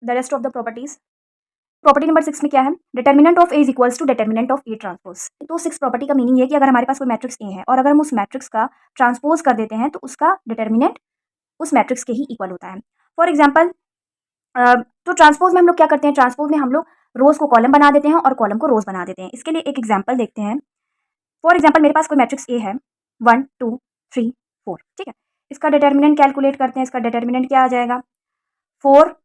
The rest of the properties. Property number 6 में क्या है, determinant of A is equals to determinant of A transpose. तो 6 property का meaning ये है कि अगर हमारे पास कोई मैट्रिक्स ए है और अगर हम उस मैट्रिक्स का ट्रांसपोज कर देते हैं तो उसका डिटर्मिनेंट उस मैट्रिक्स के ही इक्वल होता है। फॉर एग्जाम्पल, तो ट्रांसपोज में हम लोग क्या करते हैं, ट्रांसपोज में हम लोग रोज को कॉलम बना देते हैं और कॉलम को रोज बना देते हैं। इसके लिए एक एग्जाम्पल देखते हैं। फॉर एग्जाम्पल, मेरे पास कोई मैट्रिक्स ए है 1 2 3 4, ठीक है। इसका डिटर्मिनेंट कैलकुलेट करते हैं। इसका डिटर्मिनेंट क्या आ जाएगा, 4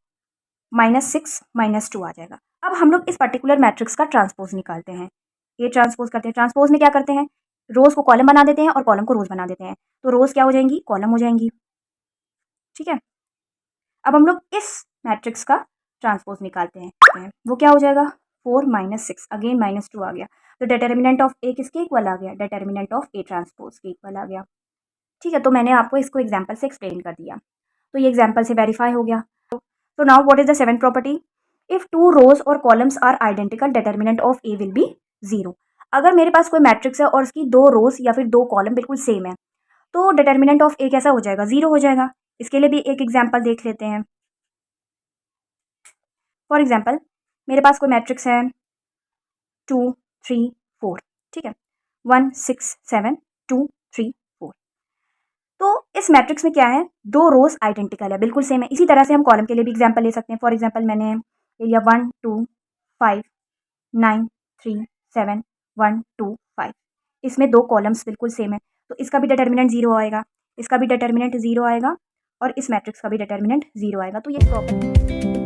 -6 -2 आ जाएगा। अब हम लोग इस पर्टिकुलर मैट्रिक्स का ट्रांसपोज निकालते हैं। ये ट्रांसपोज करते हैं। ट्रांसपोज में क्या करते हैं, रोज को कॉलम बना देते हैं और कॉलम को रोज बना देते हैं। तो रोज क्या हो जाएंगी, कॉलम हो जाएंगी, ठीक है। अब हम लोग इस मैट्रिक्स का ट्रांसपोज निकालते हैं। वो क्या हो जाएगा, 4 -6, अगेन -2 आ गया। तो डिटर्मिनेंट ऑफ ए किसके इक्वल आ गया, डिटर्मिनेंट ऑफ ए ट्रांसपोज के इक्वल आ गया, ठीक है। तो मैंने आपको इसको एग्जाम्पल से एक्सप्लेन कर दिया। तो ये एग्जाम्पल से वेरीफाई हो गया। तो now what is the seventh property, if 2 rows और columns are identical determinant of A will be 0। अगर मेरे पास कोई मैट्रिक्स है और उसकी 2 रोज या फिर 2 कॉलम बिल्कुल सेम है तो डिटर्मिनेंट ऑफ ए कैसा हो जाएगा, 0 हो जाएगा। इसके लिए भी एक एग्जाम्पल देख लेते हैं। फॉर एग्जाम्पल, मेरे पास कोई मैट्रिक्स है 2 3 4, ठीक है, 1 6 7 2 3 4। तो इस मैट्रिक्स में क्या है, 2 रोज आइडेंटिकल है, बिल्कुल सेम है। इसी तरह से हम कॉलम के लिए भी एग्जाम्पल ले सकते हैं। फॉर एग्जाम्पल, मैंने ले लिया 1 2 5 9 3 7 1 2 5। इसमें 2 कॉलम्स बिल्कुल सेम है, तो इसका भी डिटर्मिनेंट 0 आएगा, इसका भी डिटर्मिनेंट 0 आएगा और इस मैट्रिक्स का भी डिटर्मिनेंट 0 आएगा। तो ये प्रॉपर्टी